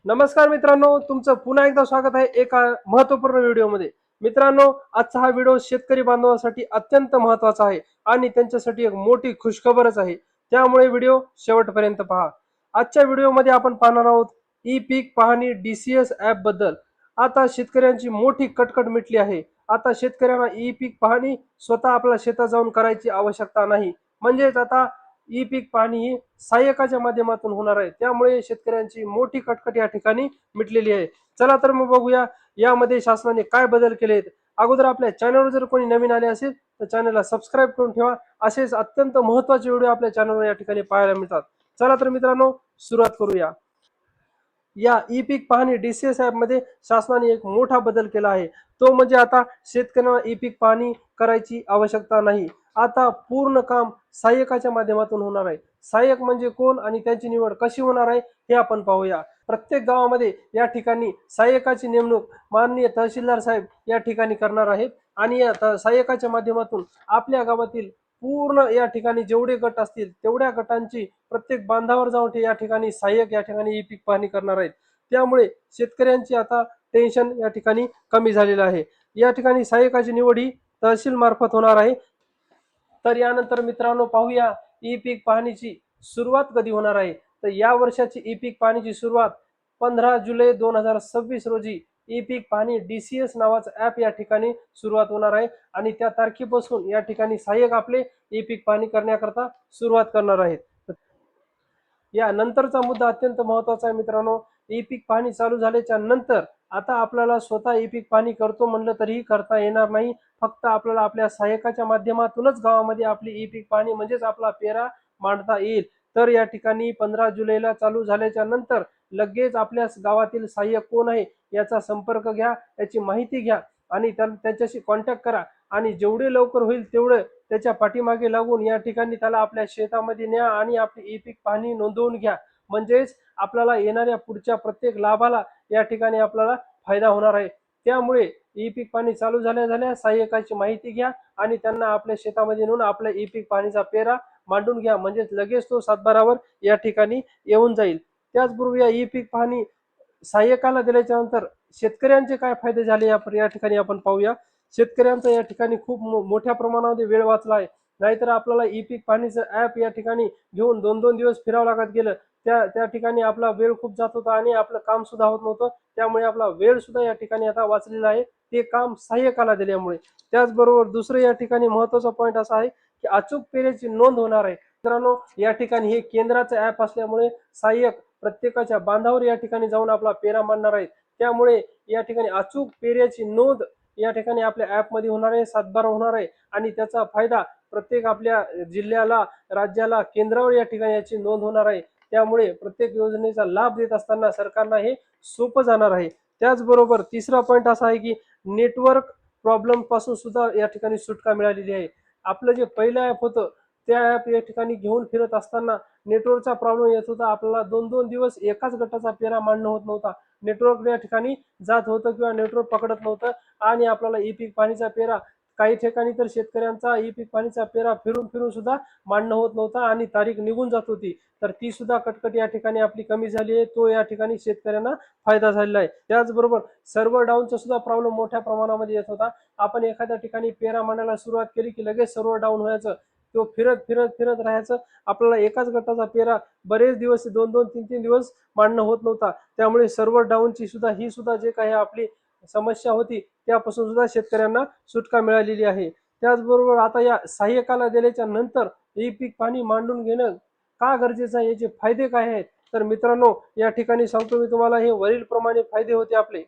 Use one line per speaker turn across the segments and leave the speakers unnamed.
नमस्कार मित्रांनो, तुमचं पुन्हा एकदा स्वागत आहे एका महत्त्वपूर्ण व्हिडिओमध्ये. मित्रांनो, आजचा हा व्हिडिओ शेतकरी बांधवांसाठी अत्यंत महत्त्वाचा आहे आणि त्यांच्यासाठी एक मोठी खुशखबरच आहे. त्यामुळे व्हिडिओ शेवटपर्यंत पहा. आजच्या व्हिडिओमध्ये आपण पाहणार आहोत ई पीक पाहणी DCS ॲप बद्दल. आता शेतकऱ्यांची मोठी कटकट मिटली आहे. आता शेतकऱ्यांना ई पीक पाहणी स्वतः आपल्या शेतात जाऊन करायची आवश्यकता नाही. म्हणजेच आता ई पीक पाहणी ही सहाय्यकाच्या माध्यमातून होणार आहे. त्यामुळे शेतकऱ्यांची मोठी कटकट या ठिकाणी मिटलेली आहे. चला तर मग बघूया यामध्ये शासनाने काय बदल केले आहेत. अगोदर आपल्या चॅनलवर जर कोणी नवीन आले असेल तर चॅनलला सबस्क्राईब करून ठेवा. असेच अत्यंत महत्त्वाचे व्हिडिओ आपल्या चॅनलवर या ठिकाणी पाहायला मिळतात. चला तर मित्रांनो, सुरुवात करूया. या ई पीक पाहणी DCS ॲपमध्ये शासनाने एक मोठा बदल केला आहे. तो म्हणजे आता शेतकऱ्यांना ई पीक पाहणी करायची आवश्यकता नाही. आता पूर्ण काम सहाय्यकाच्या माध्यमातून होणार आहे. सहाय्यक म्हणजे कोण आणि त्यांची निवड कशी होणार आहे हे आपण पाहूया. प्रत्येक गावामध्ये या ठिकाणी सहाय्यकाची नेमणूक माननीय तहसीलदार साहेब या ठिकाणी करणार आहेत आणि या सहाय्यकाच्या माध्यमातून आपल्या गावातील पूर्ण या ठिकाणी जेवढे गट असतील तेवढ्या गटांची प्रत्येक बांधावर जाऊन या ठिकाणी सहाय्यक या ठिकाणी ई पीक पाहणी करणार आहेत. त्यामुळे शेतकऱ्यांची आता टेन्शन या ठिकाणी कमी झालेलं आहे. या ठिकाणी सहाय्यकाची निवड ही तहसील मार्फत होणार आहे. तर यानंतर मित्रांनो पाहूया ई पीक पाहणीची सुरुवात कधी होणार आहे. तर या वर्षाची ई पीक पाहणीची सुरुवात 15 जुलै 2026 रोजी ई पीक पाहणी DCS नावाचं ॲप या ठिकाणी सुरुवात होणार आहे आणि त्या तारखेपासून या ठिकाणी सहाय्यक आपले ई पीक पाहणी करण्याकरता सुरुवात करणार आहेत. या नंतरचा मुद्दा अत्यंत महत्त्वाचा आहे मित्रांनो. ई पीक पाहणी चालू झाल्याच्या नंतर आता आपल्याला स्वतः ई पीक पाहणी करतो म्हणलं तरीही करता येणार नाही. फक्त आपल्याला आपल्या सहाय्यकाच्या माध्यमातूनच गावामध्ये आपली ई पीक पाहणी म्हणजेच आपला पेरा मांडता येईल. तर या ठिकाणी 15 जुलैला चालू झाल्याच्या नंतर लगेच आपल्या गावातील सहाय्यक कोण आहे याचा संपर्क घ्या, याची माहिती घ्या आणि त्यांच्याशी कॉन्टॅक्ट करा आणि जेवढे लवकर होईल तेवढं त्याच्या पाठीमागे लागून या ठिकाणी त्याला आपल्या शेतामध्ये न्या आणि आपली ई पीक पाहणी नोंदवून घ्या. म्हणजेच आपल्याला येणाऱ्या पुढच्या प्रत्येक लाभाला या ठिकाणी आपल्याला फायदा होणार आहे. त्यामुळे ई पीक पाहणी चालू झाल्या झाल्या सहाय्यकाची माहिती घ्या आणि त्यांना आपल्या शेतामध्ये नेऊन आपल्या ई पीक पाहणीचा पेरा मांडून घ्या. म्हणजेच लगेच तो सातबारावर या ठिकाणी येऊन जाईल. त्याचबरोबर या ई पीक पाहणी सहाय्यकाला दिल्याच्या नंतर शेतकऱ्यांचे काय फायदे झाले या ठिकाणी आपण पाहूया. शेतकऱ्यांचा या ठिकाणी खूप मोठ्या प्रमाणामध्ये वेळ वाचला आहे. नाहीतर आपल्याला ई पीक पाहणीचं ॲप या ठिकाणी घेऊन 2-2 दिवस फिरावं लागत गेलं. त्या ठिकाणी आपला वेळ खूप जात होता आणि आपलं काम सुद्धा होत नव्हतं. त्यामुळे आपला वेळ सुद्धा या ठिकाणी आता वाचलेला आहे. ते काम सहाय्यकाला दिल्यामुळे. त्याचबरोबर दुसरं या ठिकाणी महत्त्वाचा पॉईंट असा आहे की अचूक पेरेची नोंद होणार आहे. मित्रांनो, या ठिकाणी हे केंद्राचं ॲप असल्यामुळे सहाय्यक प्रत्येकाच्या बांधावर या ठिकाणी जाऊन आपला पेरा मांडणार आहेत. त्यामुळे या ठिकाणी अचूक पेऱ्याची नोंद या ठिकाणी आपल्या ॲपमध्ये होणार आहे, सातबारा होणार आहे आणि त्याचा फायदा प्रत्येक आपल्या जिल्ह्याला, राज्याला, केंद्रावर या ठिकाणी याची नोंद होणार आहे. त्यामुळे प्रत्येक योजनेचा लाभ देत असताना सरकारला हे सोपं जाणार आहे. त्याचबरोबर तिसरा पॉईंट असा आहे की नेटवर्क प्रॉब्लेम पासून सुद्धा या ठिकाणी सुटका मिळालेली आहे. आपलं जे पहिलं ॲप होतं त्या ॲप या ठिकाणी घेऊन फिरत असताना नेटवर्कचा प्रॉब्लेम येत होता. आपल्याला 2-2 दिवस एकाच गटाचा पेरा मांडणं होत नव्हता. नेटवर्क या ठिकाणी जात होतं किंवा नेटवर्क पकडत नव्हतं आणि आपल्याला ई पीक पाणीचा पेरा काही ठिकाणी तर शेतकऱ्यांचा ई पीक पाणीचा पेरा फिरून फिरून सुद्धा मांडणं होत नव्हता आणि तारीख निघून जात होती. तर ती सुद्धा कटकट या ठिकाणी आपली कमी झाली आहे. तो या ठिकाणी शेतकऱ्यांना फायदा झालेला आहे. त्याचबरोबर सर्व्हर डाऊनचा सुद्धा प्रॉब्लेम मोठ्या प्रमाणामध्ये येत होता. आपण एखाद्या ठिकाणी पेरा मांडायला सुरुवात केली की लगेच सर्व्हर डाऊन व्हायचं. तो फिरत फिरत फिरत राहायचं. आपल्याला एकाच गटाचा पेरा बरेच दिवस 2-2, 3-3 दिवस मांडणं होत नव्हता. त्यामुळे सर्व्हर डाऊनची सुद्धा ही सुद्धा जे काही आपली समस्या होती त्यापासून सुद्धा शेतकऱ्यांना सुटका मिळालेली आहे. त्याचबरोबर आता या सहाय्यकाला दिल्याच्या नंतर ई पीक पाणी मांडून घेणं का गरजेचं आहे, याचे फायदे काय आहेत. तर मित्रांनो, या ठिकाणी सांगतो मी तुम्हाला, हे वरील प्रमाणे फायदे होते आपले.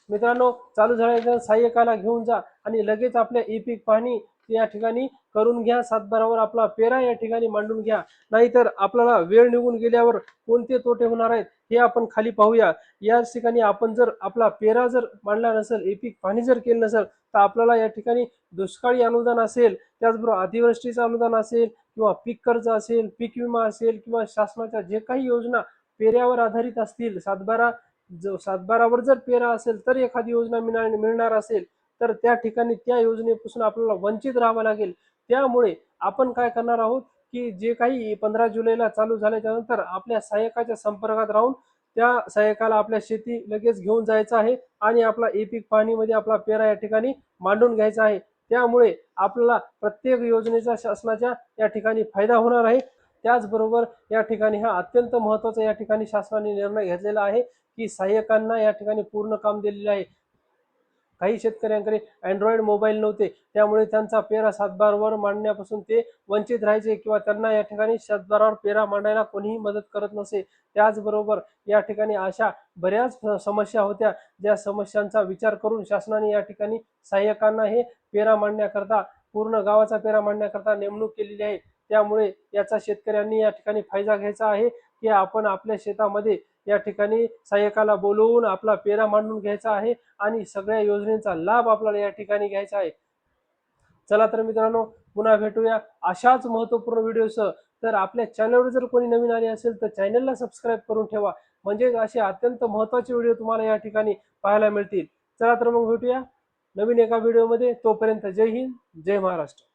मित्रांनो, चालू झाल्यानंतर सहाय्यकाला घेऊन जा आणि लगेच आपल्या ई पीक पाहणी या ठिकाणी करून घ्या. सातबारावर आपला पेरा या ठिकाणी मांडून घ्या. नाहीतर आपल्याला वेळ निघून गेल्यावर कोणते तोटे होणार आहेत हे आपण खाली पाहूया. याच ठिकाणी आपण जर आपला पेरा जर मांडला नसेल, ई पीक पाहणी जर केलं नसेल तर आपल्याला या ठिकाणी दुष्काळी अनुदान असेल, त्याचबरोबर अतिवृष्टीचं अनुदान असेल किंवा पीक कर्ज असेल, पीक विमा असेल किंवा शासनाच्या जे काही योजना पेऱ्यावर आधारित असतील, सातबारावर जर पेरा असेल तर एखादी योजना मिळणार असेल तर त्या ठिकाणी त्या योजनेपासून आपल्याला वंचित राहावं लागेल. त्यामुळे आपण काय करणार आहोत की जे काही 15 जुलैला चालू झाल्याच्या नंतर आपल्या सहाय्यकाच्या संपर्कात राहून त्या सहाय्यकाला आपल्या शेती लगेच घेऊन जायचं आहे आणि आपला ई पीक पाहणीमध्ये आपला पेरा या ठिकाणी मांडून घ्यायचा आहे. त्यामुळे आपल्याला प्रत्येक योजनेचा शासनाच्या या ठिकाणी फायदा होणार आहे. त्याचबरोबर या ठिकाणी हा अत्यंत महत्त्वाचा या ठिकाणी शासनाने निर्णय घेतलेला आहे की सहाय्यकांना या ठिकाणी पूर्ण काम दिलेले आहे. काही शेतकऱ्यांकडे अँड्रॉइड मोबाईल नव्हते, त्यामुळे त्यांचा पेरा सातबारावर मांडण्यापासून ते वंचित राहायचे किंवा त्यांना या ठिकाणी सातबारावर पेरा मांडायला कोणीही मदत करत नसे. त्याचबरोबर या ठिकाणी अशा बऱ्याच समस्या होत्या, ज्या समस्यांचा विचार करून शासनाने या ठिकाणी सहाय्यकांना हे पेरा मांडण्याकरता पूर्ण गावाचा पेरा मांडण्याकरता नेमणूक केलेली आहे. त्यामुळे याचा शेतकऱ्यांनी या ठिकाणी फायदा घ्यायचा आहे की आपण आपल्या शेतामध्ये या ठिकाणी सहाय्यकाला बोलवून आपला पेरा मांडून घ्यायचा आहे आणि सगळ्या योजनेचा लाभ आपल्याला या ठिकाणी घ्यायचा आहे. चला तर मित्रांनो, पुन्हा भेटूया अशाच महत्त्वपूर्ण व्हिडिओसह. तर आपल्या चॅनलवर जर कोणी नवीन आले असेल तर चॅनलला सबस्क्राईब करून ठेवा, म्हणजे असे अत्यंत महत्त्वाचे व्हिडिओ तुम्हाला या ठिकाणी पाहायला मिळतील. चला तर मग भेटूया नवीन एका व्हिडिओमध्ये. तोपर्यंत जय हिंद, जय महाराष्ट्र.